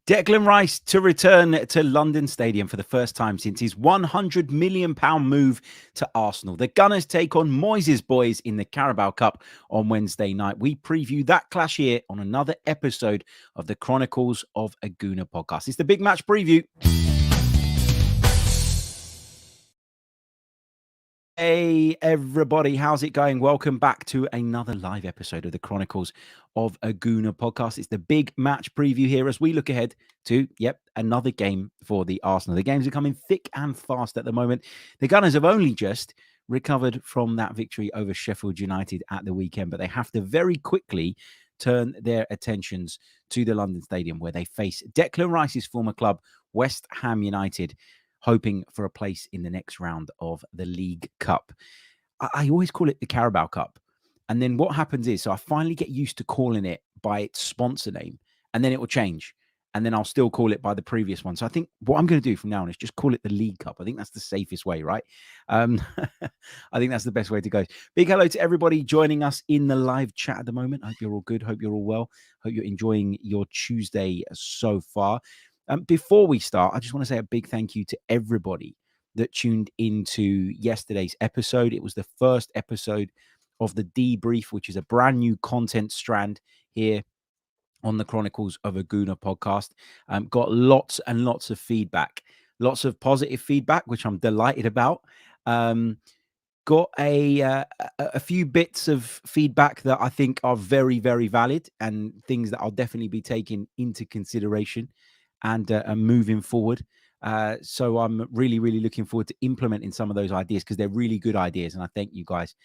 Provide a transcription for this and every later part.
Declan Rice to return to London Stadium for the first time since his £100 million move to Arsenal. The Gunners take on Moyes' boys in the Carabao Cup on Wednesday night. We preview that clash here on another episode of the Chronicles of a Gooner podcast. It's the big match preview. Hey everybody, how's it going? Welcome back to another live episode of the Chronicles of a Gooner podcast. It's the big match preview here as we look ahead to, another game for the Arsenal. The games are coming thick and fast at the moment. The Gunners have only just recovered from that victory over Sheffield United at the weekend, but they have to very quickly turn their attentions to the London Stadium where they face Declan Rice's former club, West Ham United, hoping for a place in the next round of the League Cup. I always call it the Carabao Cup. And then what happens is, so I finally get used to calling it by its sponsor name, and then it will change. And then I'll still call it by the previous one. So I think what I'm going to do from now on is just call it the League Cup. I think that's the safest way, right? I think that's the best way to go. Big hello to everybody joining us in the live chat at the moment. Hope you're all good. Hope you're all well. Hope you're enjoying your Tuesday so far. Before we start, I just want to say a big thank you to everybody that tuned into yesterday's episode. It was the first episode of the debrief, which is a brand new content strand here on the Chronicles of a Gooner podcast. Got lots and lots of feedback, lots of positive feedback, which I'm delighted about. Got a few bits of feedback that I think are very, very valid and things that I'll definitely be taking into consideration and moving forward. So I'm really, really looking forward to implementing some of those ideas because they're really good ideas. And I thank you guys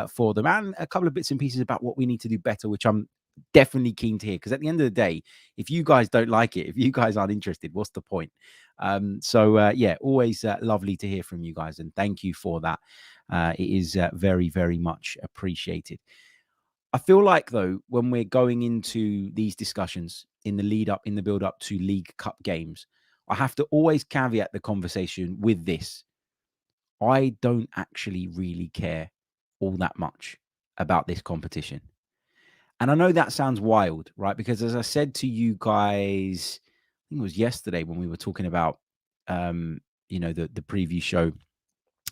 for them. And a couple of bits and pieces about what we need to do better, which I'm definitely keen to hear. Because at the end of the day, if you guys don't like it, if you guys aren't interested, what's the point? Always lovely to hear from you guys. And thank you for that. It is very, very much appreciated. I feel like, though, when we're going into these discussions in the build up to League Cup games, I have to always caveat the conversation with this. I don't actually really care all that much about this competition. And I know that sounds wild, right? Because as I said to you guys, I think it was yesterday when we were talking about, the preview show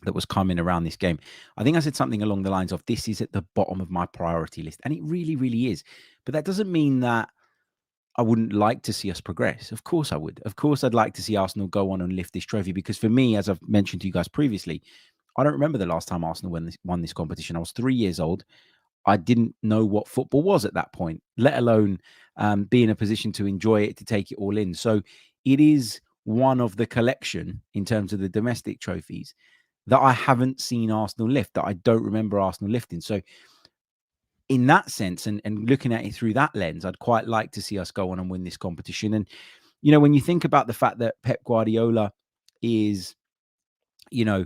that was coming around this game. I think I said something along the lines of this is at the bottom of my priority list. And it really, really is. But that doesn't mean that I wouldn't like to see us progress. Of course I would. Of course I'd like to see Arsenal go on and lift this trophy because for me, as I've mentioned to you guys previously, I don't remember the last time Arsenal won this competition. I was 3 years old. I didn't know what football was at that point, let alone be in a position to enjoy it, to take it all in. So it is one of the collection in terms of the domestic trophies that I haven't seen Arsenal lift, that I don't remember Arsenal lifting. So in that sense, and looking at it through that lens, I'd quite like to see us go on and win this competition. And, when you think about the fact that Pep Guardiola is, the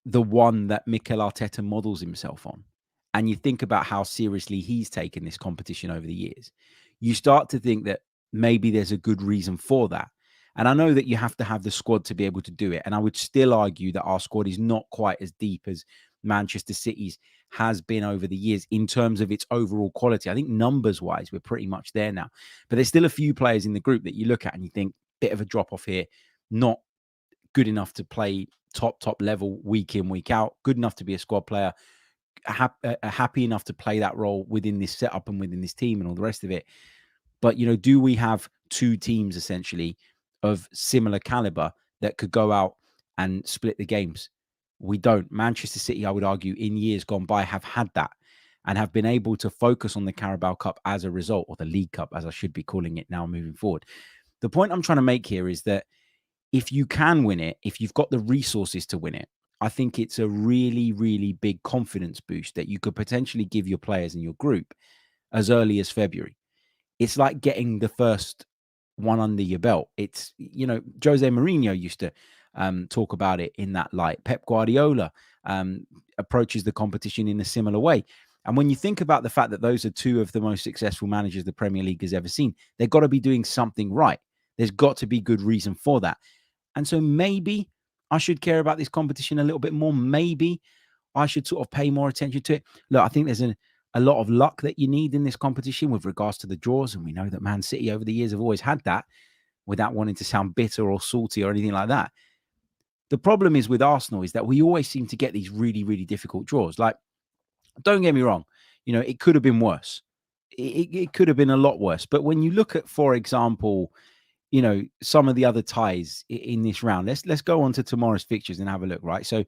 one that Mikel Arteta models himself on, and you think about how seriously he's taken this competition over the years, you start to think that maybe there's a good reason for that. And I know that you have to have the squad to be able to do it. And I would still argue that our squad is not quite as deep as Manchester City's has been over the years in terms of its overall quality. I think numbers-wise, we're pretty much there now. But there's still a few players in the group that you look at and you think, bit of a drop-off here, not good enough to play top level week in, week out, good enough to be a squad player, happy enough to play that role within this setup and within this team and all the rest of it. But, do we have two teams essentially of similar caliber that could go out and split the games? We don't. Manchester City, I would argue, in years gone by have had that and have been able to focus on the Carabao Cup as a result, or the League Cup, as I should be calling it now moving forward. The point I'm trying to make here is that if you can win it, if you've got the resources to win it, I think it's a really, really big confidence boost that you could potentially give your players in your group as early as February. It's like getting the first one under your belt. It's, Jose Mourinho used to talk about it in that light. Pep Guardiola approaches the competition in a similar way. And when you think about the fact that those are two of the most successful managers the Premier League has ever seen, they've got to be doing something right. There's got to be good reason for that. And so maybe I should care about this competition a little bit more. Maybe I should sort of pay more attention to it. Look, I think there's a lot of luck that you need in this competition with regards to the draws. And we know that Man City over the years have always had that. without wanting to sound bitter or salty or anything like that. The problem is with Arsenal is that we always seem to get these really, really difficult draws. Like, don't get me wrong, it could have been worse. It could have been a lot worse. But when you look at, for example, some of the other ties in this round, let's go on to tomorrow's fixtures and have a look, right? So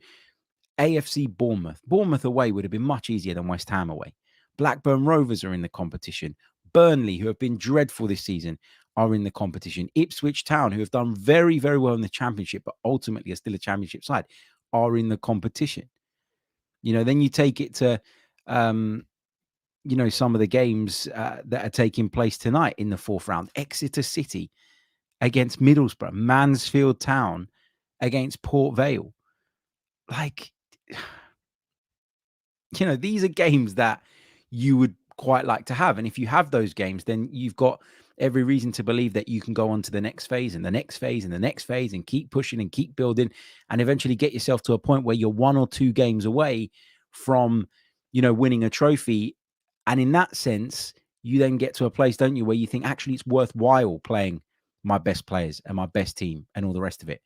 AFC Bournemouth away would have been much easier than West Ham away. Blackburn Rovers are in the competition. Burnley, who have been dreadful this season, are in the competition. Ipswich Town, who have done very, very well in the Championship, but ultimately are still a Championship side, are in the competition. Then you take it to, some of the games that are taking place tonight in the fourth round. Exeter City against Middlesbrough. Mansfield Town against Port Vale. Like, these are games that you would quite like to have. And if you have those games, then you've got every reason to believe that you can go on to the next phase and the next phase and the next phase and keep pushing and keep building and eventually get yourself to a point where you're 1 or 2 games away from, winning a trophy. And in that sense, you then get to a place, don't you, where you think actually it's worthwhile playing my best players and my best team and all the rest of it.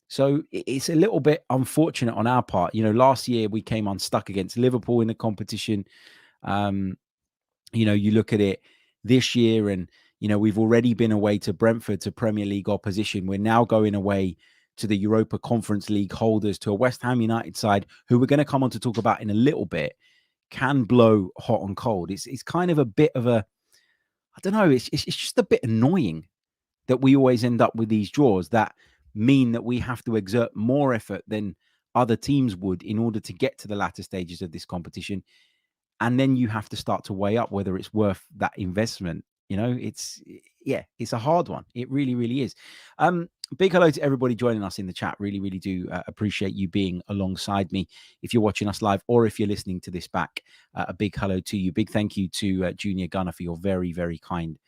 So it's a little bit unfortunate on our part. Last year we came unstuck against Liverpool in the competition. You look at it this year and, we've already been away to Brentford, to Premier League opposition. We're now going away to the Europa Conference League holders, to a West Ham United side who we're going to come on to talk about in a little bit, can blow hot and cold. It's kind of a bit of a, I don't know, it's just a bit annoying that we always end up with these draws that mean that we have to exert more effort than other teams would in order to get to the latter stages of this competition. And then you have to start to weigh up whether it's worth that investment. It's a hard one. It really, really is. Big hello to everybody joining us in the chat. Really, really do appreciate you being alongside me. If you're watching us live or if you're listening to this back, a big hello to you. Big thank you to Junior Gunner for your very, very kind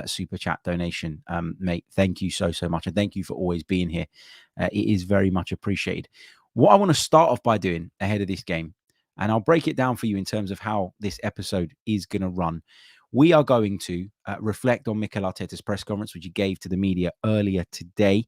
super chat donation, mate. Thank you so much, and thank you for always being here. It is very much appreciated. What I want to start off by doing ahead of this game, and I'll break it down for you in terms of how this episode is going to run. We are going to reflect on Mikel Arteta's press conference, which he gave to the media earlier today.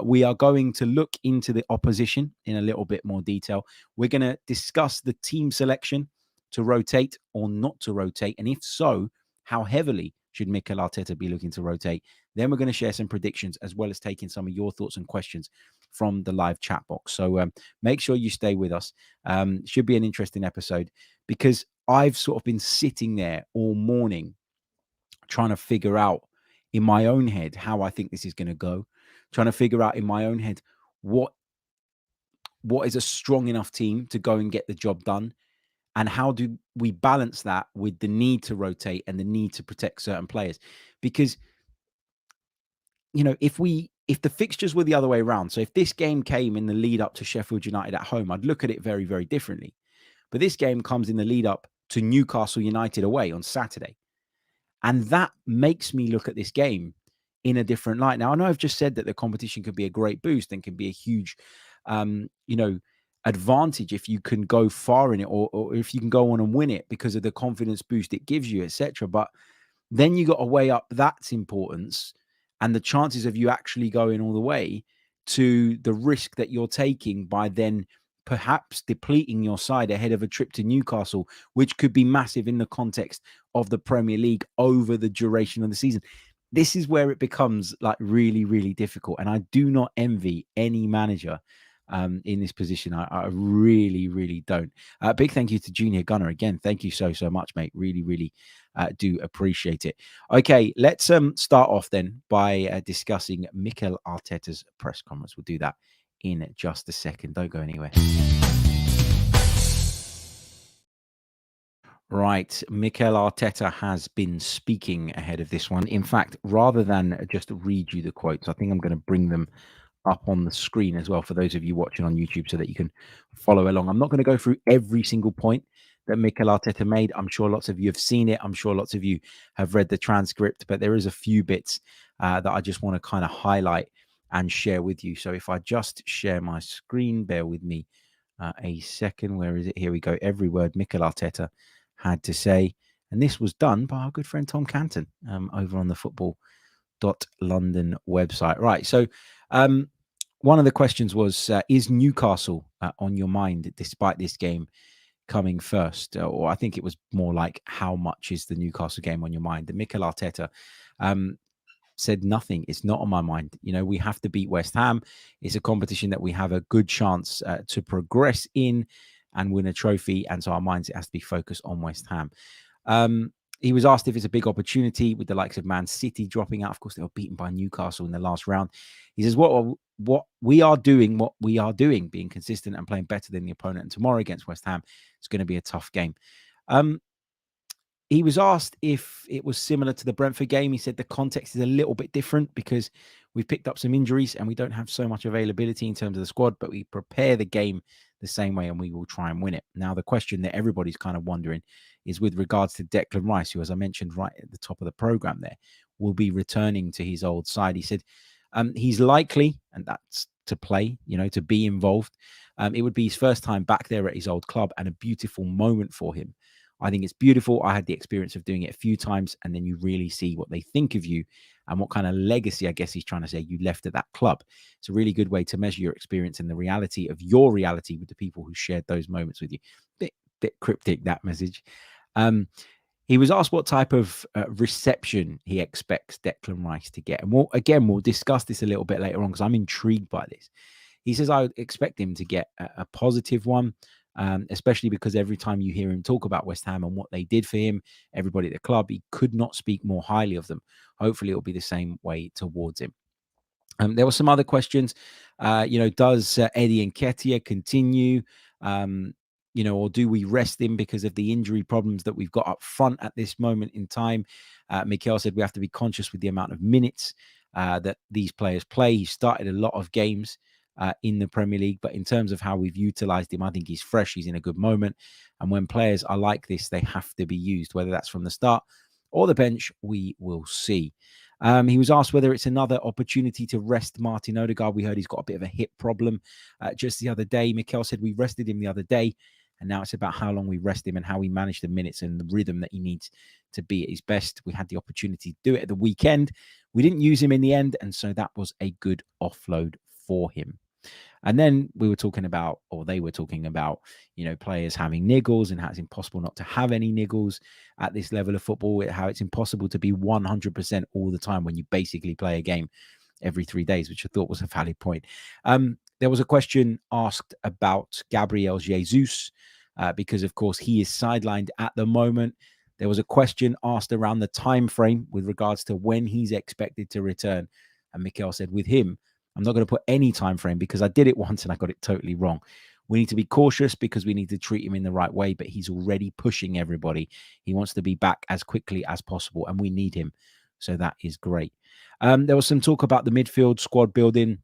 We are going to look into the opposition in a little bit more detail. We're going to discuss the team selection to rotate or not to rotate, and if so, how heavily should Mikel Arteta be looking to rotate. Then we're going to share some predictions as well as taking some of your thoughts and questions from the live chat box. So make sure you stay with us. Should be an interesting episode because I've sort of been sitting there all morning trying to figure out in my own head how I think this is going to go, trying to figure out in my own head what is a strong enough team to go and get the job done. And how do we balance that with the need to rotate and the need to protect certain players? Because, if the fixtures were the other way around, so if this game came in the lead up to Sheffield United at home, I'd look at it very, very differently. But this game comes in the lead up to Newcastle United away on Saturday. And that makes me look at this game in a different light. Now, I know I've just said that the competition could be a great boost and can be a huge, advantage if you can go far in it or if you can go on and win it because of the confidence boost it gives you, etc. But then you got to weigh up that's importance and the chances of you actually going all the way to the risk that you're taking by then perhaps depleting your side ahead of a trip to Newcastle, which could be massive in the context of the Premier League over the duration of the season. This is where it becomes like really, really difficult. And I do not envy any manager in this position. I really, really don't. Big thank you to Junior Gunner again. Thank you so much, mate. Really, really do appreciate it. Okay, let's start off then by discussing Mikel Arteta's press conference. We'll do that in just a second. Don't go anywhere. Right, Mikel Arteta has been speaking ahead of this one. In fact, rather than just read you the quotes, I think I'm going to bring them up on the screen as well for those of you watching on YouTube so that you can follow along. I'm not going to go through every single point that Mikel Arteta made. I'm sure lots of you have seen it. I'm sure lots of you have read the transcript, but there is a few bits that I just want to kind of highlight and share with you. So if I just share my screen, bear with me a second. Where is it? Here we go. Every word Mikel Arteta had to say. And this was done by our good friend Tom Canton over on the Football London website. Right. So one of the questions was, is Newcastle on your mind despite this game coming first? Or I think it was more like, how much is the Newcastle game on your mind? And Mikel Arteta said nothing. It's not on my mind. You know, we have to beat West Ham. It's a competition that we have a good chance to progress in and win a trophy. And so our minds, it has to be focused on West Ham. He was asked if it's a big opportunity with the likes of Man City dropping out. Of course, they were beaten by Newcastle in the last round. He says, what we are doing, being consistent and playing better than the opponent. And tomorrow against West Ham, it's going to be a tough game. He was asked if it was similar to the Brentford game. He said the context is a little bit different because we've picked up some injuries and we don't have so much availability in terms of the squad, but we prepare the game the same way and we will try and win it. Now, the question that everybody's kind of wondering is with regards to Declan Rice, who, as I mentioned right at the top of the program there, will be returning to his old side. He said he's likely, and that's to play, to be involved. It would be his first time back there at his old club and a beautiful moment for him. I think it's beautiful. I had the experience of doing it a few times, and then you really see what they think of you and what kind of legacy, I guess he's trying to say, you left at that club. It's a really good way to measure your experience and the reality of your reality with the people who shared those moments with you. Bit cryptic, that message. He was asked what type of reception he expects Declan Rice to get. And we'll discuss this a little bit later on because I'm intrigued by this. He says, I would expect him to get a positive one. Especially because every time you hear him talk about West Ham and what they did for him, everybody at the club, he could not speak more highly of them. Hopefully it'll be the same way towards him. There were some other questions. Does Eddie Nketiah continue? Or do we rest him because of the injury problems that we've got up front at this moment in time? Mikel said we have to be conscious with the amount of minutes that these players play. He started a lot of games in the Premier League, but in terms of how we've utilized him, I think he's fresh, he's in a good moment, and when players are like this, they have to be used, whether that's from the start or the bench. We will see. He was asked whether it's another opportunity to rest Martin Odegaard. We heard he's got a bit of a hip problem just the other day. Mikel said we rested him the other day, and now it's about how long we rest him and how we manage the minutes and the rhythm that he needs to be at his best. We had the opportunity to do it at the weekend. We didn't use him in the end, and so that was a good offload for him. And then they were talking about, players having niggles and how it's impossible not to have any niggles at this level of football, how it's impossible to be 100% all the time when you basically play a game every 3 days, which I thought was a valid point. There was a question asked about Gabriel Jesus because, of course, he is sidelined at the moment. There was a question asked around the time frame with regards to when he's expected to return. And Mikel said with him, I'm not going to put any time frame because I did it once and I got it totally wrong. We need to be cautious because we need to treat him in the right way, but he's already pushing everybody. He wants to be back as quickly as possible and we need him. So that is great. There was some talk about the midfield squad building,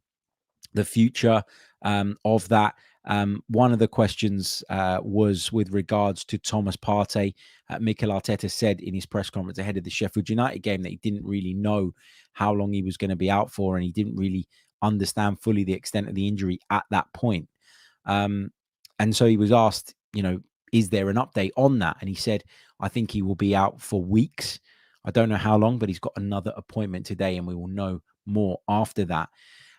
the future of that. One of the questions was with regards to Thomas Partey. Mikel Arteta said in his press conference ahead of the Sheffield United game that he didn't really know how long he was going to be out for, and he didn't really understand fully the extent of the injury at that point. And so he was asked, is there an update on that? And he said, I think he will be out for weeks. I don't know how long, but he's got another appointment today and we will know more after that.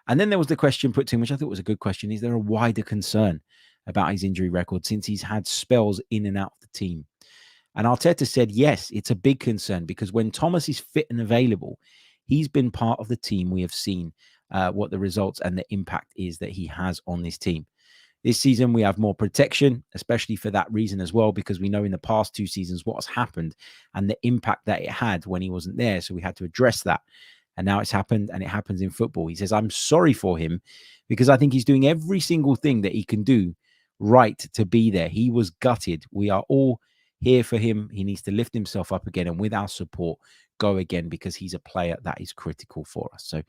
And then there was the question put to him, which I thought was a good question. Is there a wider concern about his injury record since he's had spells in and out of the team? And Arteta said, yes, it's a big concern because when Thomas is fit and available, he's been part of the team. We have seen what the results and the impact is that he has on this team. This season, we have more protection, especially for that reason as well, because we know in the past 2 seasons what has happened and the impact that it had when he wasn't there. So we had to address that. And now it's happened and it happens in football. He says, I'm sorry for him because I think he's doing every single thing that he can do right to be there. He was gutted. We are all here for him. He needs to lift himself up again and with our support, go again because he's a player that is critical for us. So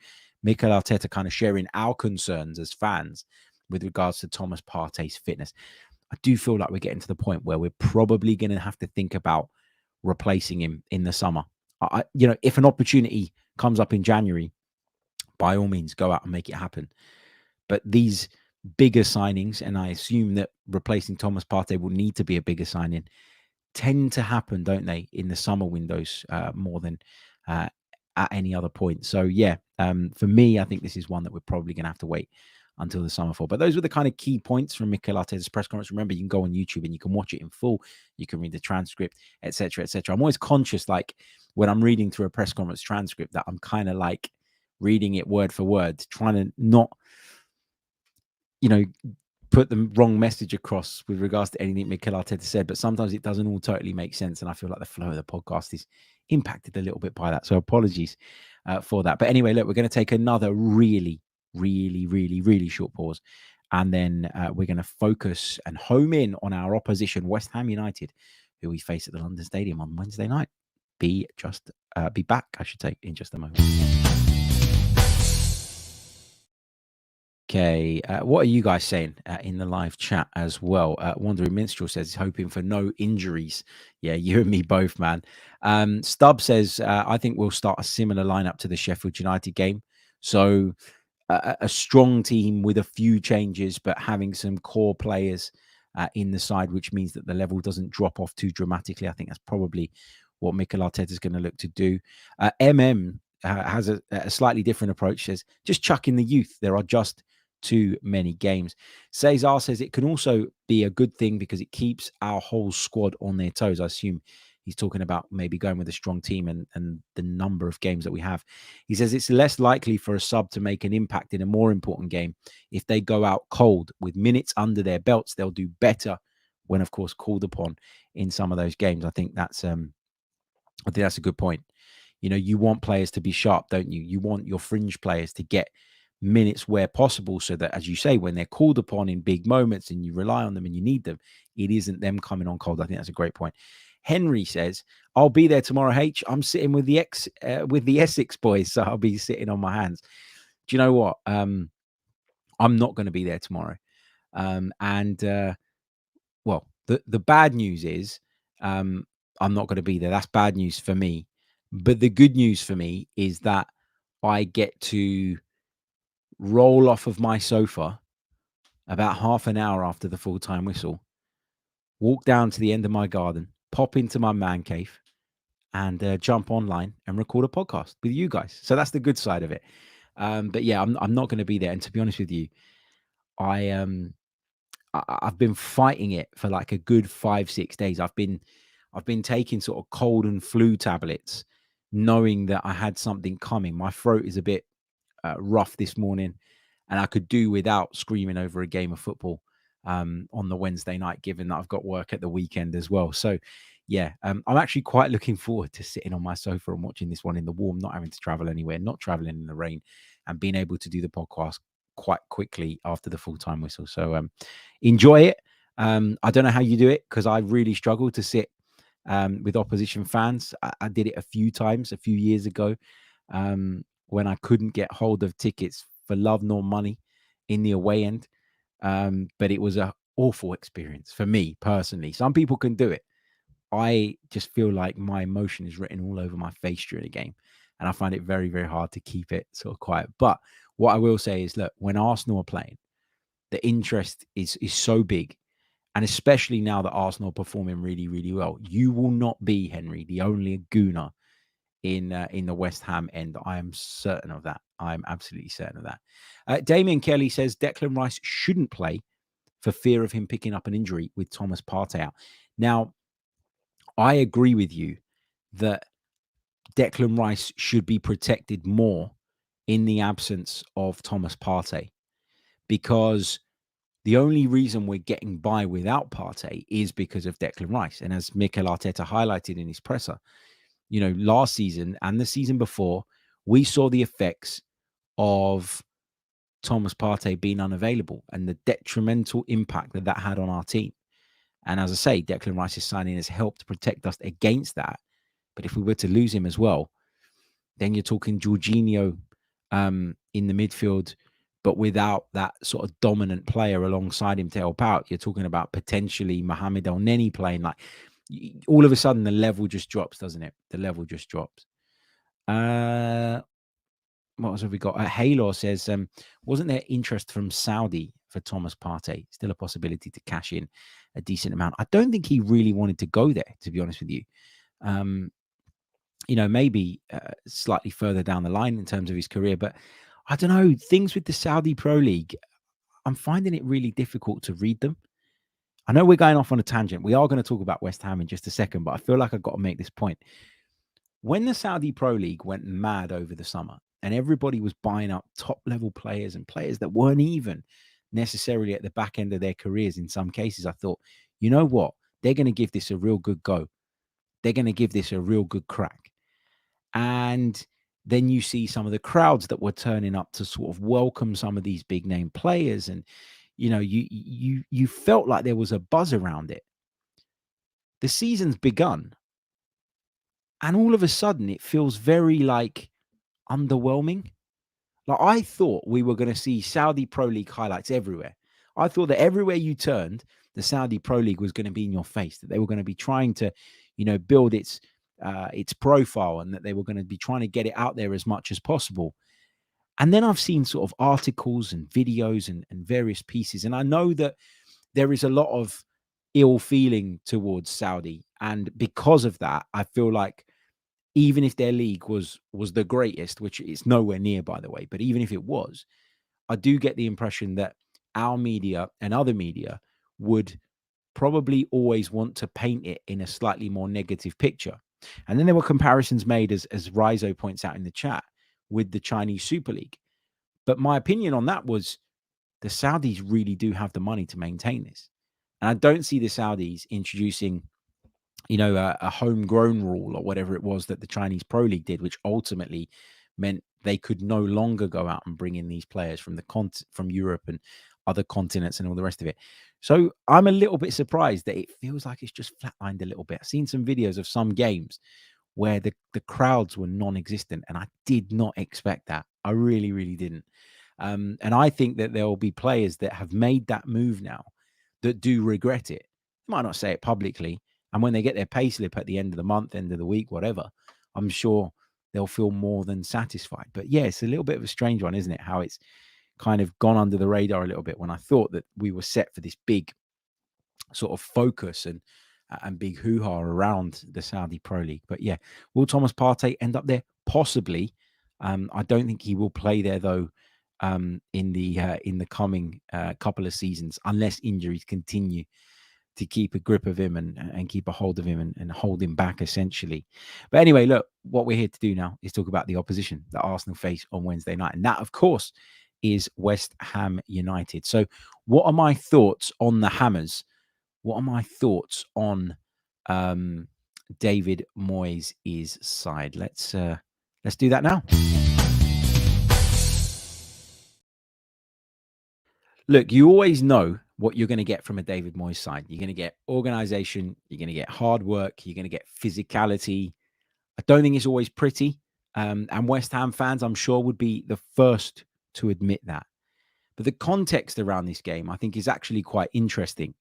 Mikel Arteta kind of sharing our concerns as fans with regards to Thomas Partey's fitness. I do feel like we're getting to the point where we're probably going to have to think about replacing him in the summer. If an opportunity comes up in January, by all means, go out and make it happen. But these bigger signings, and I assume that replacing Thomas Partey will need to be a bigger signing, tend to happen, don't they, in the summer windows more than at any other point. So yeah, for me, I think this is one that we're probably going to have to wait until the summer for. But those were the kind of key points from Mikel Arteta's press conference. Remember, you can go on YouTube and you can watch it in full. You can read the transcript, etc., etc. I'm always conscious, like when I'm reading through a press conference transcript, that I'm kind of like reading it word for word, trying to not, put the wrong message across with regards to anything Mikel Arteta said, but sometimes it doesn't all totally make sense. And I feel like the flow of the podcast is impacted a little bit by that. So apologies for that. But anyway, look, we're going to take another really, really, really, really short pause. And then we're going to focus and home in on our opposition, West Ham United, who we face at the London Stadium on Wednesday night. Be back, I should say, in just a moment. Okay, what are you guys saying in the live chat as well? Wandering Minstrel says he's hoping for no injuries. Yeah, you and me both, man. Stubb says, I think we'll start a similar lineup to the Sheffield United game. So a strong team with a few changes, but having some core players in the side, which means that the level doesn't drop off too dramatically. I think that's probably what Mikel Arteta is going to look to do. Has a slightly different approach. Says, just chuck in the youth. There are just too many games. Cesar says it can also be a good thing because it keeps our whole squad on their toes. I assume he's talking about maybe going with a strong team and the number of games that we have. He says it's less likely for a sub to make an impact in a more important game. If they go out cold with minutes under their belts, they'll do better when, of course, called upon in some of those games. I think that's a good point. You want players to be sharp, don't you? You want your fringe players to get minutes where possible so that, as you say, when they're called upon in big moments and you rely on them and you need them, it isn't them coming on cold. I think that's a great point. Henry says, I'll be there tomorrow, H. I'm sitting with the Essex boys, so I'll be sitting on my hands. Do you know what? I'm not going to be there tomorrow. Well, the bad news is I'm not going to be there. That's bad news for me. But the good news for me is that I get to roll off of my sofa about half an hour after the full-time whistle, walk down to the end of my garden, pop into my man cave, and jump online and record a podcast with you guys. So that's the good side of it. But yeah, I'm not going to be there. And to be honest with you, I've been fighting it for like a good 5-6 days. I've been taking sort of cold and flu tablets, knowing that I had something coming. My throat is a bit rough this morning, and I could do without screaming over a game of football on the Wednesday night, given that I've got work at the weekend as well. So yeah, I'm actually quite looking forward to sitting on my sofa and watching this one in the warm, not having to travel anywhere, not traveling in the rain, and being able to do the podcast quite quickly after the full-time whistle. So enjoy it. I don't know how you do it, because I really struggle to sit with opposition fans. I did it a few times a few years ago when I couldn't get hold of tickets for love nor money in the away end. But it was an awful experience for me personally. Some people can do it. I just feel like my emotion is written all over my face during a game, and I find it very, very hard to keep it sort of quiet. But what I will say is, look, when Arsenal are playing, the interest is so big. And especially now that Arsenal are performing really, really well, you will not be, Henry, the only gooner in the West Ham end. I am certain of that. I'm absolutely certain of that. Damien Kelly says Declan Rice shouldn't play for fear of him picking up an injury with Thomas Partey out. Now, I agree with you that Declan Rice should be protected more in the absence of Thomas Partey, because the only reason we're getting by without Partey is because of Declan Rice. And as Mikel Arteta highlighted in his presser, last season and the season before, we saw the effects of Thomas Partey being unavailable and the detrimental impact that had on our team. And as I say, Declan Rice's signing has helped protect us against that. But if we were to lose him as well, then you're talking Jorginho in the midfield, but without that sort of dominant player alongside him to help out. You're talking about potentially Mohamed El-Neni playing. Like, all of a sudden, the level just drops, doesn't it? The level just drops. What else have we got? Halor says, wasn't there interest from Saudi for Thomas Partey? Still a possibility to cash in a decent amount. I don't think he really wanted to go there, to be honest with you. maybe slightly further down the line in terms of his career. But I don't know, things with the Saudi Pro League, I'm finding it really difficult to read them. I know we're going off on a tangent. We are going to talk about West Ham in just a second, but I feel like I've got to make this point. When the Saudi Pro League went mad over the summer and everybody was buying up top level players and players that weren't even necessarily at the back end of their careers in some cases, I thought, you know what? They're going to give this a real good go. They're going to give this a real good crack. And then you see some of the crowds that were turning up to sort of welcome some of these big name players. And, you felt like there was a buzz around it. The season's begun. And all of a sudden, it feels very underwhelming. Like I thought we were going to see Saudi Pro League highlights everywhere. I thought that everywhere you turned, the Saudi Pro League was going to be in your face. That they were going to be trying to, build its profile, and that they were going to be trying to get it out there as much as possible. And then I've seen sort of articles and videos and various pieces, and I know that there is a lot of ill feeling towards Saudi, and because of that, I feel like even if their league was the greatest, which it's nowhere near, by the way, but even if it was, I do get the impression that our media and other media would probably always want to paint it in a slightly more negative picture. And then there were comparisons made, as Rizo points out in the chat, with the Chinese Super League. But my opinion on that was the Saudis really do have the money to maintain this. And I don't see the Saudis introducing a homegrown rule or whatever it was that the Chinese Pro League did, which ultimately meant they could no longer go out and bring in these players from from Europe and other continents and all the rest of it. So I'm a little bit surprised that it feels like it's just flatlined a little bit. I've seen some videos of some games where the crowds were non-existent, and I did not expect that. I really, really didn't. And I think that there will be players that have made that move now that do regret it. They might not say it publicly, and when they get their pay slip at the end of the month, end of the week, whatever, I'm sure they'll feel more than satisfied. But yeah, it's a little bit of a strange one, isn't it? How it's kind of gone under the radar a little bit when I thought that we were set for this big sort of focus and big hoo-ha around the Saudi Pro League. But yeah, will Thomas Partey end up there? Possibly. I don't think he will play there though in the coming couple of seasons, unless injuries continue to keep a grip of him and keep a hold of him and hold him back, essentially. But anyway, look, what we're here to do now is talk about the opposition that Arsenal face on Wednesday night. And that, of course, is West Ham United. So what are my thoughts on the Hammers? What are my thoughts on David Moyes' side? Let's do that now. Look, you always know what you're going to get from a David Moyes side. You're going to get organization, you're going to get hard work, you're going to get physicality. I don't think it's always pretty. And West Ham fans, I'm sure, would be the first to admit that. But the context around this game, I think, is actually quite interesting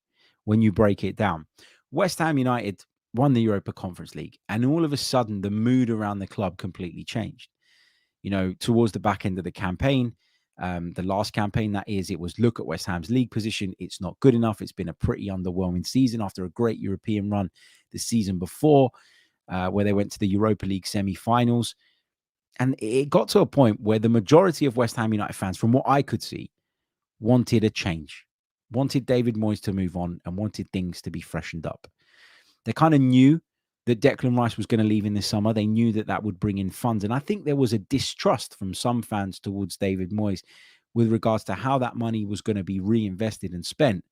when you break it down. West Ham United won the Europa Conference League, and all of a sudden, the mood around the club completely changed. Towards the back end of the campaign, the last campaign, that is, it was look at West Ham's league position. It's not good enough. It's been a pretty underwhelming season after a great European run the season before, where they went to the Europa League semi-finals. And it got to a point where the majority of West Ham United fans, from what I could see, wanted a change, wanted David Moyes to move on, and wanted things to be freshened up. They kind of knew that Declan Rice was going to leave in this summer. They knew that that would bring in funds. And I think there was a distrust from some fans towards David Moyes with regards to how that money was going to be reinvested and spent.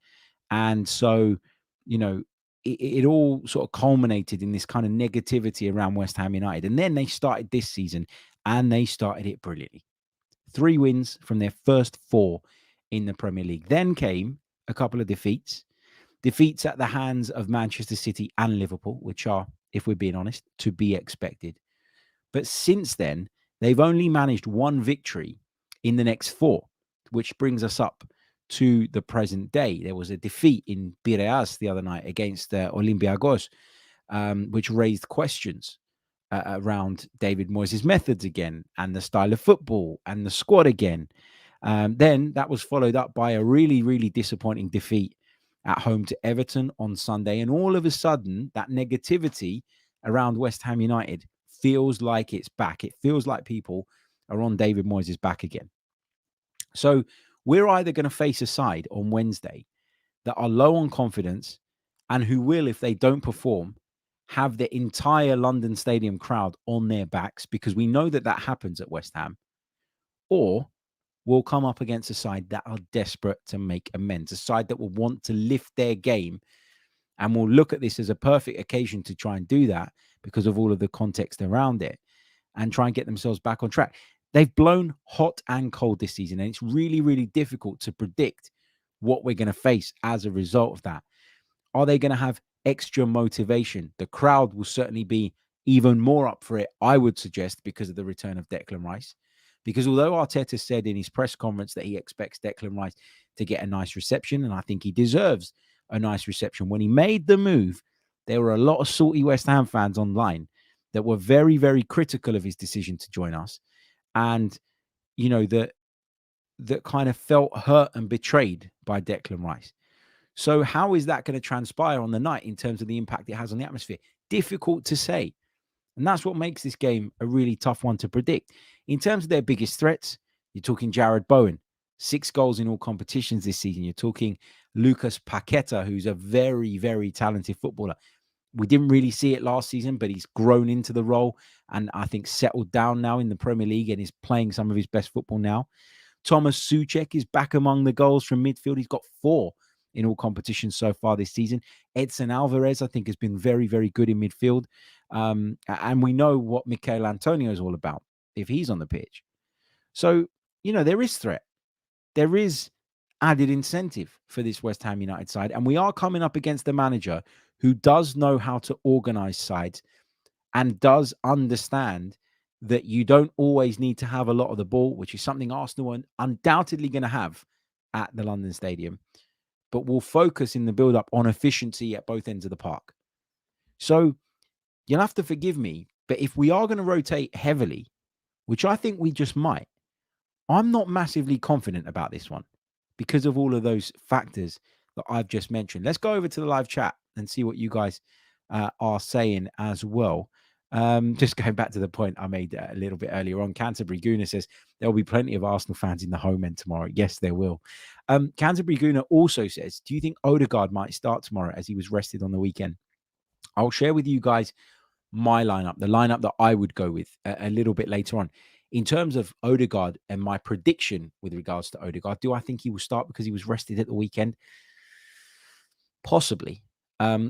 And so, it all sort of culminated in this kind of negativity around West Ham United. And then they started this season, and they started it brilliantly. 3 wins from their first 4 in the Premier League. Then came a couple of defeats at the hands of Manchester City and Liverpool, which are, if we're being honest, to be expected. But since then, they've only managed 1 victory in the next 4, which brings us up to the present day. There was a defeat in Piraeus the other night against Olympiacos, which raised questions around David Moyes' methods again, and the style of football, and the squad again. Then that was followed up by a really, really disappointing defeat at home to Everton on Sunday. And all of a sudden, that negativity around West Ham United feels like it's back. It feels like people are on David Moyes' back again. So we're either going to face a side on Wednesday that are low on confidence and who will, if they don't perform, have the entire London Stadium crowd on their backs, because we know that happens at West Ham, or we'll come up against a side that are desperate to make amends, a side that will want to lift their game and will look at this as a perfect occasion to try and do that because of all of the context around it and try and get themselves back on track. They've blown hot and cold this season, and it's really, really difficult to predict what we're going to face as a result of that. Are they going to have extra motivation? The crowd will certainly be even more up for it, I would suggest, because of the return of Declan Rice. Because although Arteta said in his press conference that he expects Declan Rice to get a nice reception, and I think he deserves a nice reception, when he made the move, there were a lot of salty West Ham fans online that were very, very critical of his decision to join us. And, you know, that kind of felt hurt and betrayed by Declan Rice. So how is that going to transpire on the night in terms of the impact it has on the atmosphere? Difficult to say. And that's what makes this game a really tough one to predict. In terms of their biggest threats, you're talking Jared Bowen, 6 goals in all competitions this season. You're talking Lucas Paqueta, who's a very, very talented footballer. We didn't really see it last season, but he's grown into the role and I think settled down now in the Premier League and is playing some of his best football now. Thomas Souček is back among the goals from midfield. He's got 4 in all competitions so far this season. Edson Alvarez, I think, has been very, very good in midfield. And we know what Michail Antonio is all about if he's on the pitch. So, you know, there is threat. There is added incentive for this West Ham United side. And we are coming up against a manager who does know how to organize sides and does understand that you don't always need to have a lot of the ball, which is something Arsenal are undoubtedly going to have at the London Stadium, but will focus in the build-up on efficiency at both ends of the park. So you'll have to forgive me, but if we are going to rotate heavily, which I think we just might, I'm not massively confident about this one because of all of those factors that I've just mentioned. Let's go over to the live chat and see what you guys are saying as well. Just going back to the point I made a little bit earlier on, Canterbury Gooner says there'll be plenty of Arsenal fans in the home end tomorrow. Yes, there will. Canterbury Gooner also says, do you think Odegaard might start tomorrow as he was rested on the weekend? I'll share with you guys my lineup, the lineup that I would go with a little bit later on. In terms of Odegaard and my prediction with regards to Odegaard, do I think he will start because he was rested at the weekend? Possibly.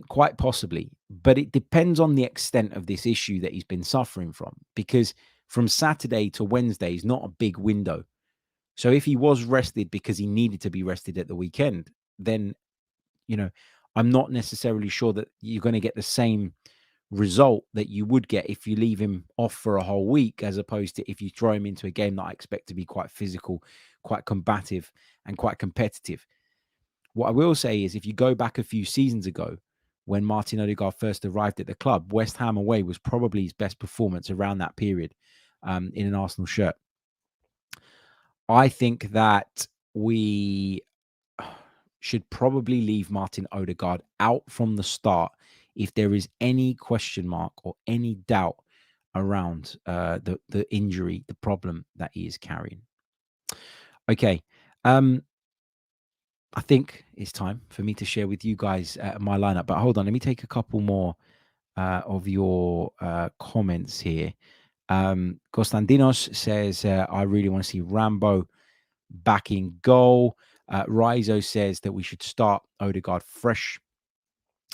Quite possibly, but it depends on the extent of this issue that he's been suffering from, because from Saturday to Wednesday is not a big window. So if he was rested because he needed to be rested at the weekend, then, you know, I'm not necessarily sure that you're going to get the same result that you would get if you leave him off for a whole week, as opposed to if you throw him into a game that I expect to be quite physical, quite combative, and quite competitive. What I will say is if you go back a few seasons ago, when Martin Odegaard first arrived at the club, West Ham away was probably his best performance around that period in an Arsenal shirt. I think that we should probably leave Martin Odegaard out from the start if there is any question mark or any doubt around the injury, the problem that he is carrying. Okay. I think it's time for me to share with you guys my lineup. But hold on, let me take a couple more of your comments here. Constantinos says, I really want to see Rambo back in goal. Rizo says that we should start Odegaard fresh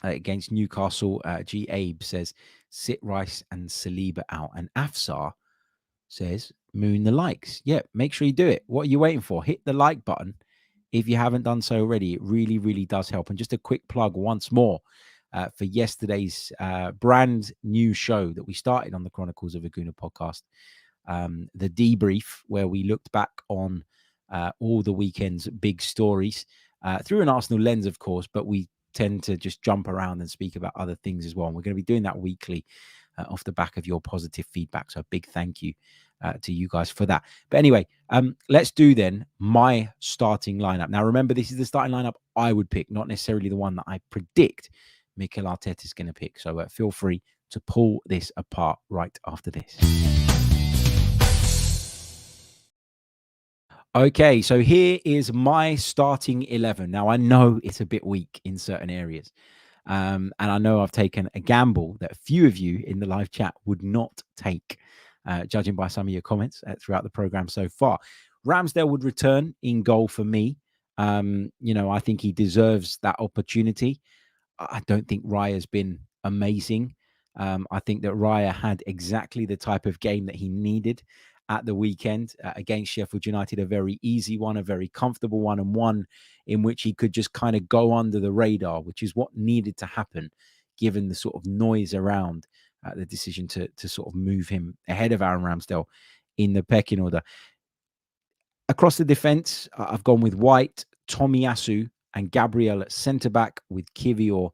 against Newcastle. G. Abe says, sit Rice and Saliba out. And Afsar says, moon the likes. Yeah, make sure you do it. What are you waiting for? Hit the like button. If you haven't done so already, it really, really does help. And just a quick plug once more for yesterday's brand new show that we started on the Chronicles of a Gooner podcast, the debrief, where we looked back on all the weekend's big stories through an Arsenal lens, of course, but we tend to just jump around and speak about other things as well. And we're going to be doing that weekly off the back of your positive feedback. So a big thank you to you guys for that. But anyway, let's do then my starting lineup. Now, remember, this is the starting lineup I would pick, not necessarily the one that I predict Mikel Arteta is going to pick. So feel free to pull this apart right after this. Okay, so here is my starting 11. Now, I know it's a bit weak in certain areas. And I know I've taken a gamble that a few of you in the live chat would not take, judging by some of your comments throughout the program so far. Ramsdale would return in goal for me. I think he deserves that opportunity. I don't think Raya's been amazing. I think that Raya had exactly the type of game that he needed at the weekend against Sheffield United, a very easy one, a very comfortable one, and one in which he could just kind of go under the radar, which is what needed to happen given the sort of noise around the decision to sort of move him ahead of Aaron Ramsdale in the pecking order. Across the defence, I've gone with White, Tomiyasu, and Gabriel at centre-back with Kivior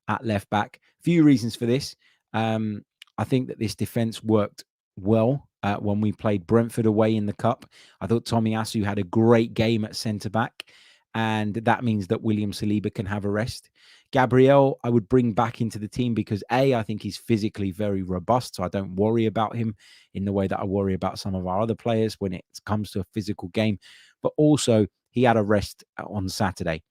at left-back. Few reasons for this. I think that this defence worked well when we played Brentford away in the Cup. I thought Tomiyasu had a great game at centre-back, and that means that William Saliba can have a rest. Gabriel, I would bring back into the team because, I think he's physically very robust, so I don't worry about him in the way that I worry about some of our other players when it comes to a physical game. But also, he had a rest on Saturday.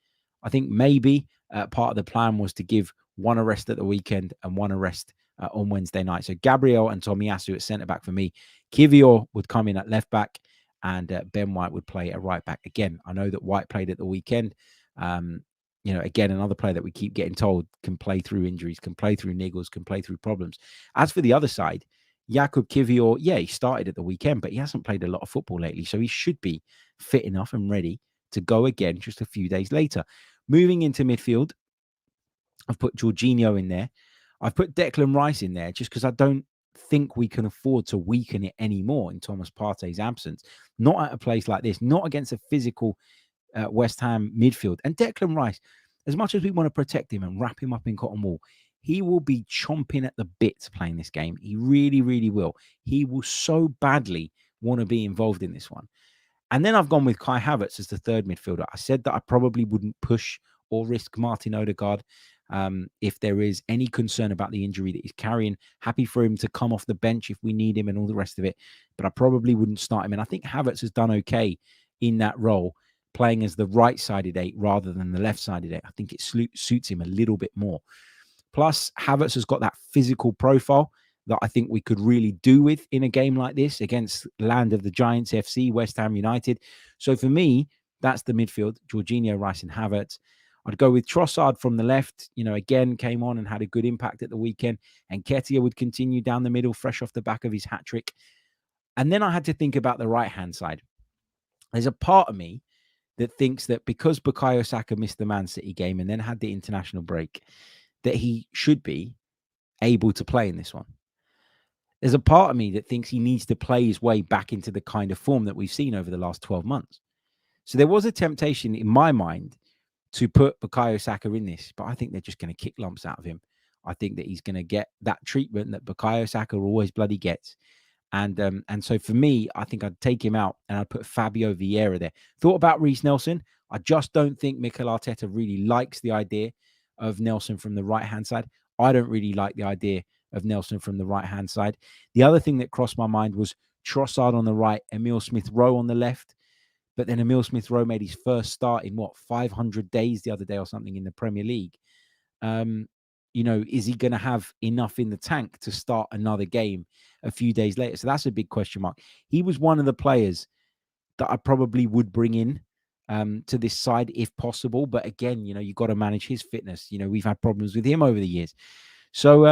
I think maybe part of the plan was to give one a rest at the weekend and one a rest on Wednesday night. So Gabriel and Tomiyasu at centre-back for me. Kivior would come in at left-back, and Ben White would play at right-back. Again, I know that White played at the weekend. Again, another player that we keep getting told can play through injuries, can play through niggles, can play through problems. As for the other side, Jakub Kivior, he started at the weekend, but he hasn't played a lot of football lately. So he should be fit enough and ready to go again just a few days later. Moving into midfield, I've put Jorginho in there. I've put Declan Rice in there just because I don't think we can afford to weaken it anymore in Thomas Partey's absence. Not at a place like this, not against a physical West Ham midfield. And Declan Rice, as much as we want to protect him and wrap him up in cotton wool, he will be chomping at the bits playing this game. He really, really will. He will so badly want to be involved in this one. And then I've gone with Kai Havertz as the third midfielder. I said that I probably wouldn't push or risk Martin Odegaard if there is any concern about the injury that he's carrying. Happy for him to come off the bench if we need him and all the rest of it. But I probably wouldn't start him. And I think Havertz has done okay in that role, playing as the right-sided 8 rather than the left-sided 8. I think it suits him a little bit more. Plus, Havertz has got that physical profile that I think we could really do with in a game like this against Land of the Giants FC, West Ham United. So for me, that's the midfield, Jorginho, Rice and Havertz. I'd go with Trossard from the left, again, came on and had a good impact at the weekend. And Nketiah would continue down the middle, fresh off the back of his hat-trick. And then I had to think about the right-hand side. There's a part of me that thinks that because Bukayo Saka missed the Man City game and then had the international break, that he should be able to play in this one. There's a part of me that thinks he needs to play his way back into the kind of form that we've seen over the last 12 months. So there was a temptation in my mind to put Bukayo Saka in this, but I think they're just going to kick lumps out of him. I think that he's going to get that treatment that Bukayo Saka always bloody gets. And so for me, I think I'd take him out and I'd put Fabio Vieira there. Thought about Reece Nelson. I just don't think Mikel Arteta really likes the idea of Nelson from the right-hand side. I don't really like the idea of Nelson from the right-hand side. The other thing that crossed my mind was Trossard on the right, Emile Smith-Rowe on the left. But then Emile Smith-Rowe made his first start in 500 days the other day or something in the Premier League. Is he going to have enough in the tank to start another game a few days later? So that's a big question mark. He was one of the players that I probably would bring in to this side if possible. But again, you've got to manage his fitness. We've had problems with him over the years. So,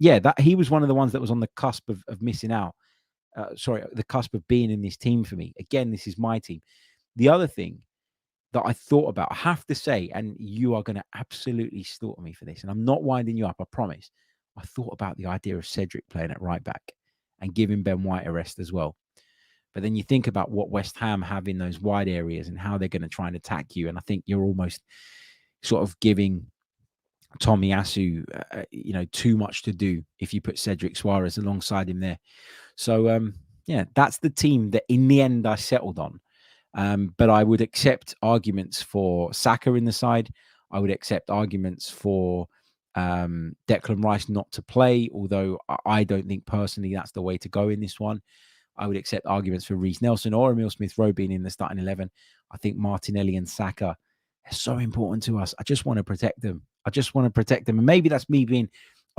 that he was one of the ones that was on the cusp of missing out. The cusp of being in this team for me. Again, this is my team. The other thing that I thought about, I have to say, and you are going to absolutely slaughter me for this, and I'm not winding you up, I promise. I thought about the idea of Cedric playing at right back and giving Ben White a rest as well. But then you think about what West Ham have in those wide areas and how they're going to try and attack you. And I think you're almost sort of giving Tomiyasu, too much to do if you put Cedric Suarez alongside him there. So, that's the team that in the end I settled on. But I would accept arguments for Saka in the side. I would accept arguments for Declan Rice not to play, although I don't think personally that's the way to go in this one. I would accept arguments for Reece Nelson or Emile Smith-Rowe being in the starting 11. I think Martinelli and Saka are so important to us. I just want to protect them. And maybe that's me being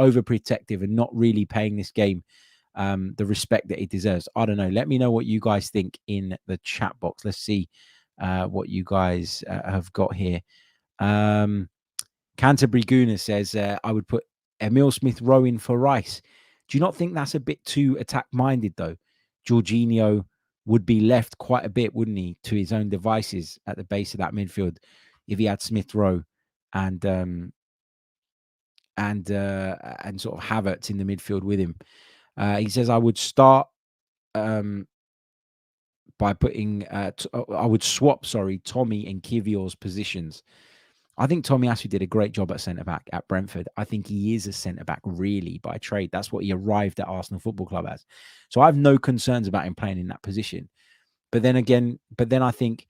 overprotective and not really paying this game the respect that it deserves. I don't know. Let me know what you guys think in the chat box. Let's see what you guys have got here. Canterbury Gooner says, I would put Emile Smith-Rowe in for Rice. Do you not think that's a bit too attack-minded, though? Jorginho would be left quite a bit, wouldn't he, to his own devices at the base of that midfield if he had Smith-Rowe and sort of Havertz in the midfield with him. He says, I would start by putting, I would swap, Tommy and Kivior's positions. I think Tomiyasu did a great job at centre-back at Brentford. I think he is a centre-back really by trade. That's what he arrived at Arsenal Football Club as. So I have no concerns about him playing in that position. But then I think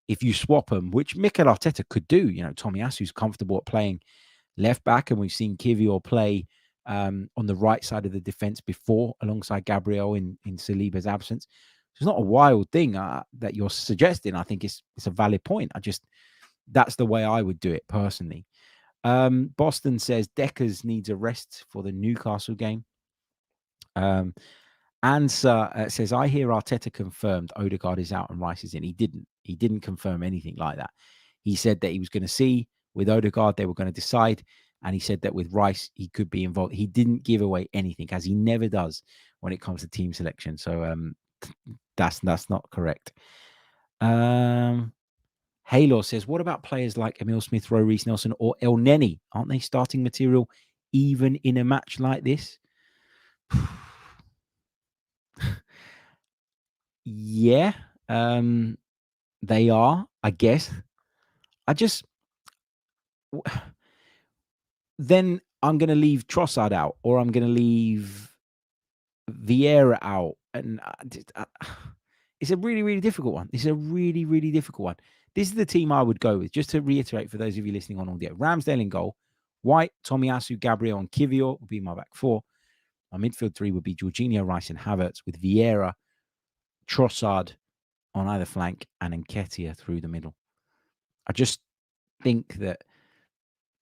if you swap him, which Mikel Arteta could do, Tomiyasu's comfortable at playing left-back, and we've seen Kivior play on the right side of the defence before alongside Gabriel in Saliba's absence. So it's not a wild thing that you're suggesting. I think it's a valid point. That's the way I would do it personally. Boston says Deckers needs a rest for the Newcastle game. Ansa says, I hear Arteta confirmed Odegaard is out and Rice is in. He didn't confirm anything like that. He said that he was going to see with Odegaard, they were going to decide. And he said that with Rice, he could be involved. He didn't give away anything, as he never does when it comes to team selection. So that's not correct. Halo says, what about players like Emile Smith-Rowe, Reece Nelson, or El Neni? Aren't they starting material even in a match like this? Yeah, they are, I guess. Then I'm going to leave Trossard out, or I'm going to leave Vieira out. And it's a really, really difficult one. It's a really, really difficult one. This is the team I would go with. Just to reiterate for those of you listening on audio. Ramsdale in goal. White, Tomiyasu, Gabriel, and Kivior would be my back four. My midfield three would be Jorginho, Rice, and Havertz, with Vieira, Trossard on either flank, and Nketiah through the middle. I just think that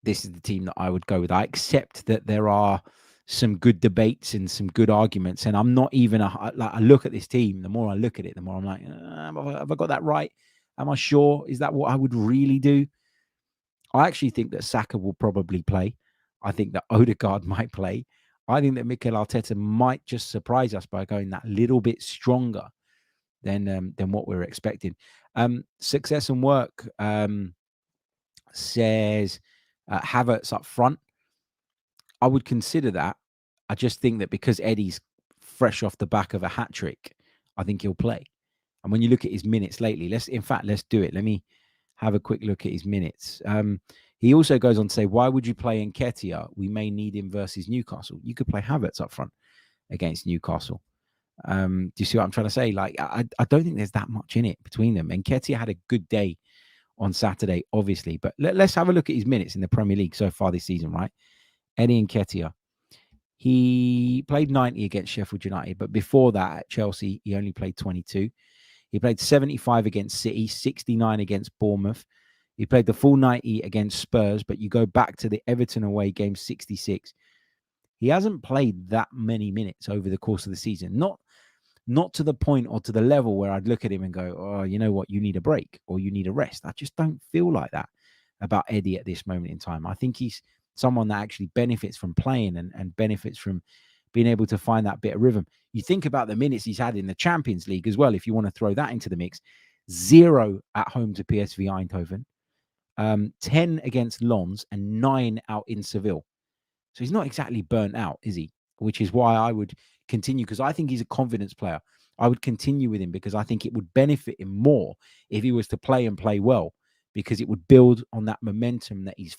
this is the team that I would go with. I accept that there are some good debates and some good arguments, and I'm not even I look at this team. The more I look at it, the more I'm like, have I got that right? Am I sure? Is that what I would really do? I actually think that Saka will probably play. I think that Odegaard might play. I think that Mikel Arteta might just surprise us by going that little bit stronger than what we're expecting. Success and Work says Havertz up front. I would consider that. I just think that because Eddie's fresh off the back of a hat trick, I think he'll play. And when you look at his minutes lately, let's do it. Let me have a quick look at his minutes. He also goes on to say, why would you play Nketiah? We may need him versus Newcastle. You could play Havertz up front against Newcastle. Do you see what I'm trying to say? Like, I don't think there's that much in it between them. Nketiah had a good day on Saturday, obviously. But let's have a look at his minutes in the Premier League so far this season, right? Eddie Nketiah. He played 90 against Sheffield United, but before that at Chelsea, he only played 22. He played 75 against City, 69 against Bournemouth. He played the full 90 against Spurs, but you go back to the Everton away game, 66. He hasn't played that many minutes over the course of the season. Not to the point or to the level where I'd look at him and go, oh, you know what, you need a break or you need a rest. I just don't feel like that about Eddie at this moment in time. I think he's someone that actually benefits from playing and benefits from being able to find that bit of rhythm. You think about the minutes he's had in the Champions League as well, if you want to throw that into the mix. 0 at home to PSV Eindhoven, 10 against Lens, and 9 out in Seville. So he's not exactly burnt out, is he? Which is why I would continue, because I think he's a confidence player. I would continue with him because I think it would benefit him more if he was to play and play well, because it would build on that momentum that he's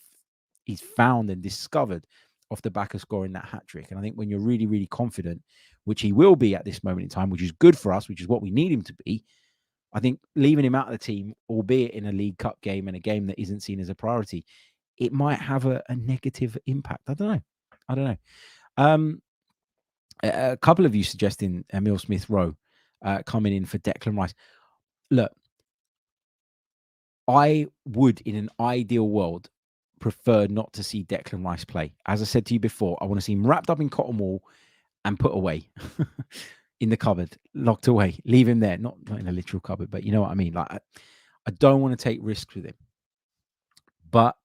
found and discovered off the back of scoring that hat-trick. And I think when you're really, really confident, which he will be at this moment in time, which is good for us, which is what we need him to be, I think leaving him out of the team, albeit in a League Cup game and a game that isn't seen as a priority, it might have a negative impact. I don't know. A couple of you suggesting Emil Smith-Rowe coming in for Declan Rice. Look, I would, in an ideal world, prefer not to see Declan Rice play. As I said to you before, I want to see him wrapped up in cotton wool and put away in the cupboard, locked away. Leave him there, not in a literal cupboard, but you know what I mean. Like, I don't want to take risks with him. But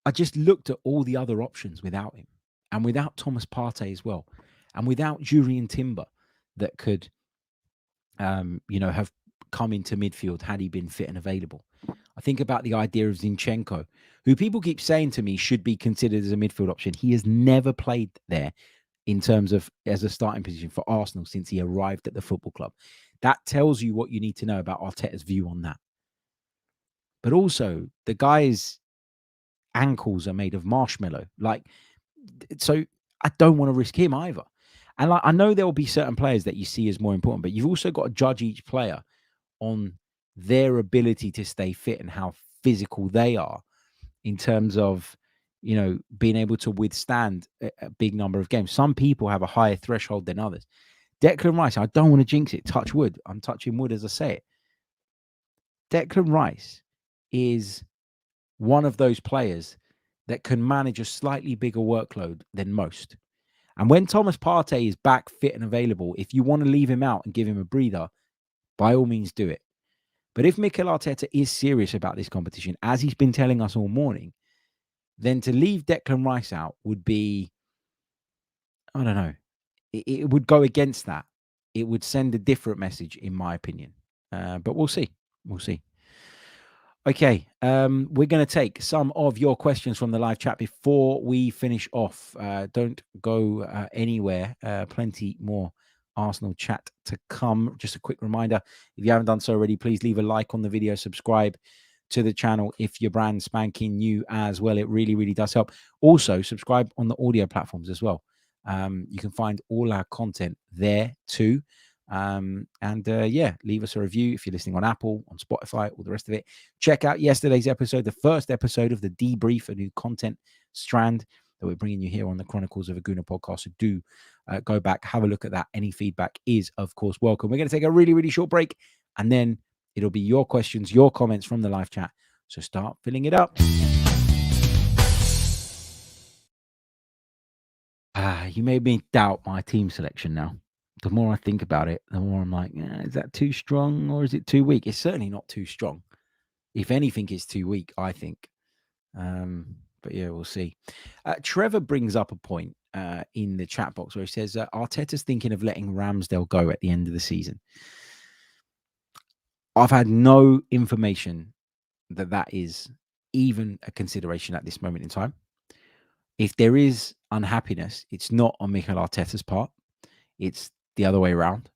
I just looked at all the other options without him, and without Thomas Partey as well, and without Jurriën Timber that could, have come into midfield had he been fit and available. I think about the idea of Zinchenko, who people keep saying to me should be considered as a midfield option. He has never played there in terms of as a starting position for Arsenal since he arrived at the football club. That tells you what you need to know about Arteta's view on that. But also, the guy's ankles are made of marshmallow. So I don't want to risk him either. And I know there will be certain players that you see as more important, but you've also got to judge each player on their ability to stay fit and how physical they are in terms of, being able to withstand a big number of games. Some people have a higher threshold than others. Declan Rice, I don't want to jinx it. Touch wood. I'm touching wood as I say it. Declan Rice is one of those players that can manage a slightly bigger workload than most. And when Thomas Partey is back fit and available, if you want to leave him out and give him a breather, by all means do it. But if Mikel Arteta is serious about this competition, as he's been telling us all morning, then to leave Declan Rice out would be, I don't know, it would go against that. It would send a different message, in my opinion. But we'll see. We'll see. Okay, we're going to take some of your questions from the live chat before we finish off. Don't go anywhere. Plenty more Arsenal chat to come. Just a quick reminder, if you haven't done so already, please leave a like on the video, subscribe to the channel if you're brand spanking new as well. It really, really does help. Also, subscribe on the audio platforms as well. You can find all our content there too. Leave us a review if you're listening on Apple, on Spotify, all the rest of it. Check out yesterday's episode, the first episode of the debrief, a new content strand that we're bringing you here on the Chronicles of a Gooner podcast. So do go back, have a look at that. Any feedback is, of course, welcome. We're going to take a really, really short break, and then it'll be your questions, your comments from the live chat. So start filling it up. You made me doubt my team selection now. The more I think about it, the more I'm like, is that too strong or is it too weak? It's certainly not too strong. If anything, it's too weak, I think. But yeah, we'll see. Trevor brings up a point in the chat box where he says Arteta's thinking of letting Ramsdale go at the end of the season. I've had no information that is even a consideration at this moment in time. If there is unhappiness, it's not on Mikel Arteta's part. It's the other way around.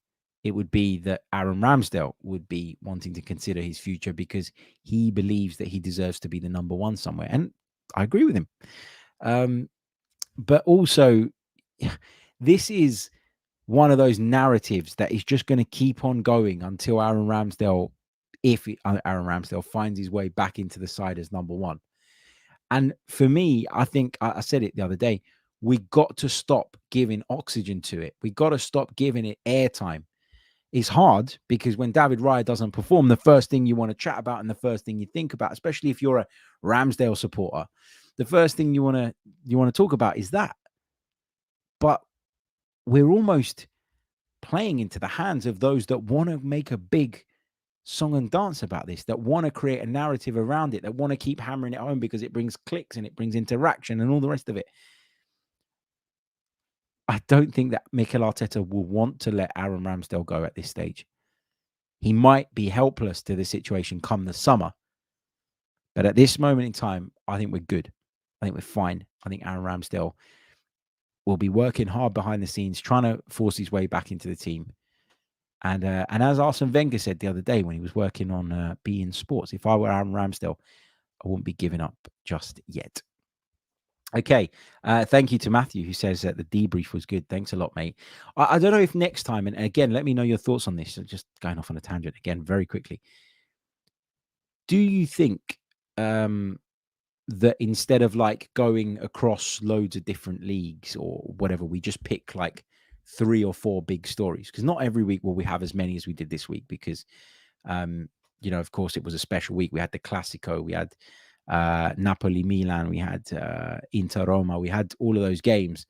It would be that Aaron Ramsdale would be wanting to consider his future because he believes that he deserves to be the number one somewhere. And I agree with him. But also, this is one of those narratives that is just going to keep on going until Aaron Ramsdale, Aaron Ramsdale finds his way back into the side as number one. And for me, I think I said it the other day, we got to stop giving oxygen to it. We got to stop giving it airtime. It's hard because when David Raya doesn't perform, the first thing you want to chat about and the first thing you think about, especially if you're a Ramsdale supporter, the first thing you want to talk about is that. But we're almost playing into the hands of those that want to make a big song and dance about this, that want to create a narrative around it, that want to keep hammering it home because it brings clicks and it brings interaction and all the rest of it. I don't think that Mikel Arteta will want to let Aaron Ramsdale go at this stage. He might be helpless to the situation come the summer. But at this moment in time, I think we're good. I think we're fine. I think Aaron Ramsdale will be working hard behind the scenes, trying to force his way back into the team. And as Arsene Wenger said the other day when he was working on beIN Sports, if I were Aaron Ramsdale, I wouldn't be giving up just yet. Okay, thank you to Matthew, who says that the debrief was good. Thanks a lot, mate. I don't know if next time, and again, let me know your thoughts on this. So just going off on a tangent again very quickly. Do you think that instead of like going across loads of different leagues or whatever, we just pick like 3 or 4 big stories, because not every week will we have as many as we did this week, because of course it was a special week. We had the Classico, we had Napoli Milan, we had Inter Roma, we had all of those games,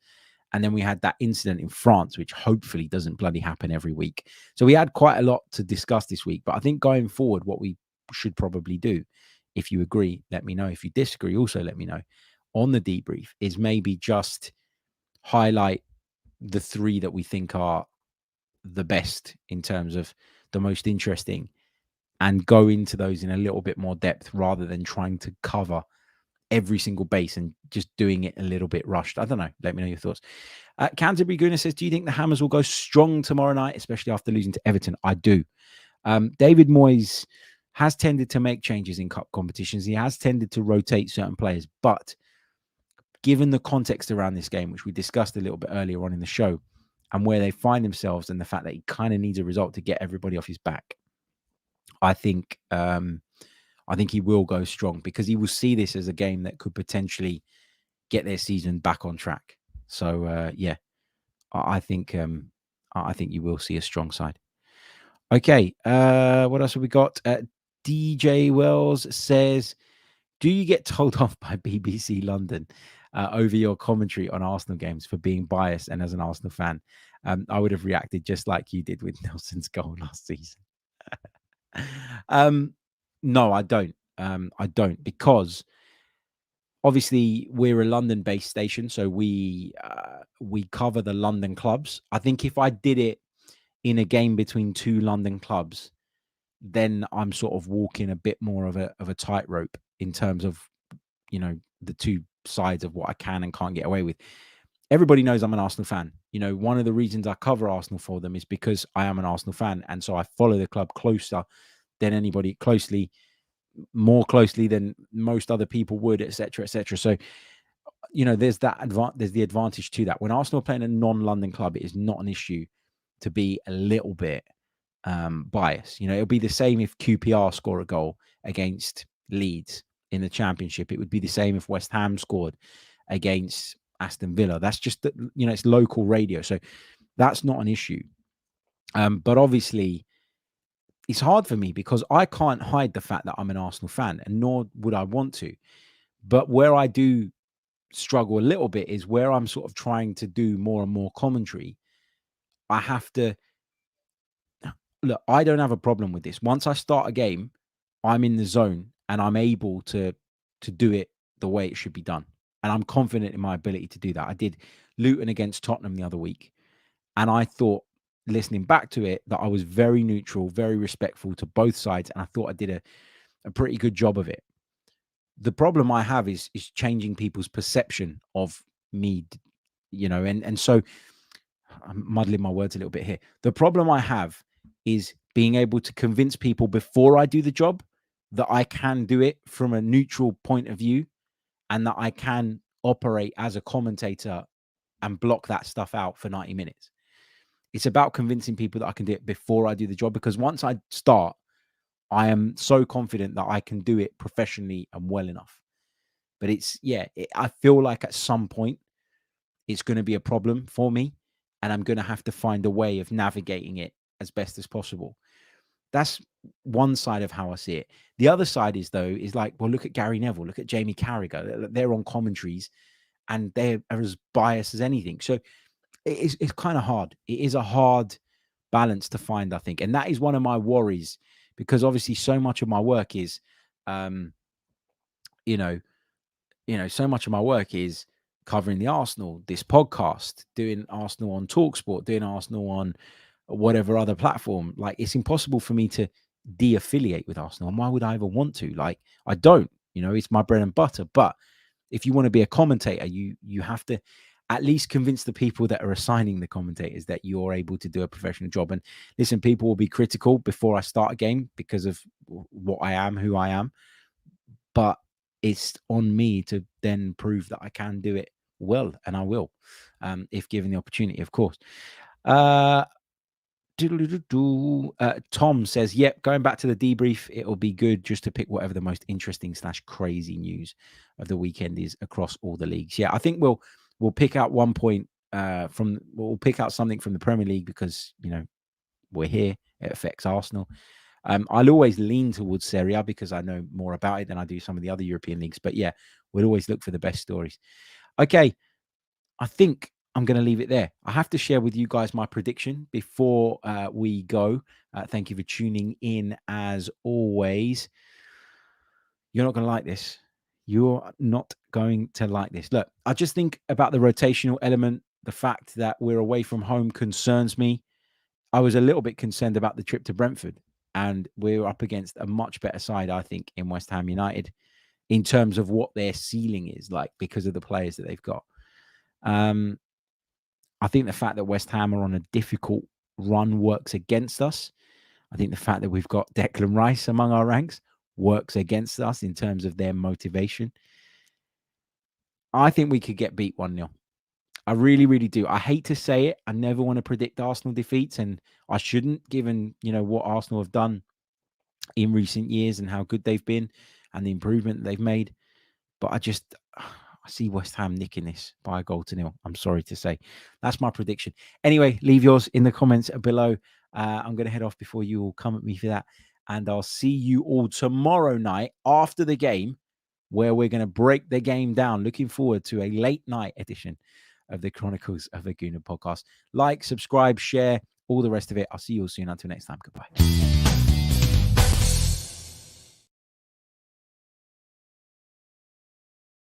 and then we had that incident in France, which hopefully doesn't bloody happen every week. So we had quite a lot to discuss this week. But I think going forward, what we should probably do, if you agree, let me know. If you disagree, also let me know, on the debrief, is maybe just highlight the 3 that we think are the best in terms of the most interesting, and go into those in a little bit more depth, rather than trying to cover every single base and just doing it a little bit rushed. I don't know. Let me know your thoughts. Canterbury Gooner says, do you think the Hammers will go strong tomorrow night, especially after losing to Everton? I do. David Moyes has tended to make changes in cup competitions. He has tended to rotate certain players. But given the context around this game, which we discussed a little bit earlier on in the show, and where they find themselves, and the fact that he kind of needs a result to get everybody off his back, I think he will go strong, because he will see this as a game that could potentially get their season back on track. So yeah, I think you will see a strong side. Okay, what else have we got? DJ Wells says, do you get told off by BBC London over your commentary on Arsenal games for being biased? And as an Arsenal fan, I would have reacted just like you did with Nelson's goal last season. No, I don't. I don't, because obviously we're a London-based station, so we cover the London clubs. I think if I did it in a game between 2 London clubs, then I'm sort of walking a bit more of a tightrope in terms of, the 2 sides of what I can and can't get away with. Everybody knows I'm an Arsenal fan. One of the reasons I cover Arsenal for them is because I am an Arsenal fan, and so I follow the club closer than anybody, more closely than most other people would, etc., etc. So, there's the advantage to that. When Arsenal are playing a non-London club, it is not an issue to be a little bit biased. It'll be the same if QPR score a goal against Leeds in the Championship. It would be the same if West Ham scored against Aston Villa. That's just it's local radio, so that's not an issue. But obviously, it's hard for me because I can't hide the fact that I'm an Arsenal fan, and nor would I want to. But where I do struggle a little bit is where I'm sort of trying to do more and more commentary. I have to look. I don't have a problem with this. Once I start a game, I'm in the zone and I'm able to do it the way it should be done, and I'm confident in my ability to do that. I did Luton against Tottenham the other week, and I thought, listening back to it, that I was very neutral, very respectful to both sides, and I thought I did a pretty good job of it. The problem I have is changing people's perception of me, and so I'm muddling my words a little bit here. The problem I have is being able to convince people before I do the job that I can do it from a neutral point of view, and that I can operate as a commentator and block that stuff out for 90 minutes. It's about convincing people that I can do it before I do the job, because once I start, I am so confident that I can do it professionally and well enough. But I feel like at some point it's going to be a problem for me, and I'm going to have to find a way of navigating it as best as possible. That's one side of how I see it. The other side is like, well, look at Gary Neville, look at Jamie Carragher. They're on commentaries and they're as biased as anything. So it's kind of hard. It is a hard balance to find, I think. And that is one of my worries, because obviously so much of my work is, so much of my work is covering the Arsenal, this podcast, doing Arsenal on TalkSport, doing Arsenal on whatever other platform. Like, it's impossible for me to de-affiliate with Arsenal. And why would I ever want to? Like, I don't, it's my bread and butter. But if you want to be a commentator, you have to at least convince the people that are assigning the commentators that you're able to do a professional job. And listen, people will be critical before I start a game because of what I am, who I am. But it's on me to then prove that I can do it well, and I will, if given the opportunity, of course. Tom says, yep, going back to the debrief, it'll be good just to pick whatever the most interesting / crazy news of the weekend is across all the leagues. Yeah, I think we'll pick out one point we'll pick out something from the Premier League because, we're here. It affects Arsenal. I'll always lean towards Serie A because I know more about it than I do some of the other European leagues. But yeah, we'll always look for the best stories. Okay, I think I'm going to leave it there. I have to share with you guys my prediction before we go. Thank you for tuning in as always. You're not going to like this. You're not going to like this. Look, I just think about the rotational element. The fact that we're away from home concerns me. I was a little bit concerned about the trip to Brentford, and we're up against a much better side, I think, in West Ham United in terms of what their ceiling is like because of the players that they've got. I think the fact that West Ham are on a difficult run works against us. I think the fact that we've got Declan Rice among our ranks works against us in terms of their motivation. I think we could get beat 1-0. I really, really do. I hate to say it. I never want to predict Arsenal defeats, and I shouldn't, given, what Arsenal have done in recent years and how good they've been and the improvement they've made. But I see West Ham nicking this by a 1-0. I'm sorry to say. That's my prediction. Anyway, leave yours in the comments below. I'm going to head off before you all come at me for that. And I'll see you all tomorrow night after the game, where we're going to break the game down. Looking forward to a late night edition of the Chronicles of a Gooner podcast. Like, subscribe, share, all the rest of it. I'll see you all soon. Until next time. Goodbye.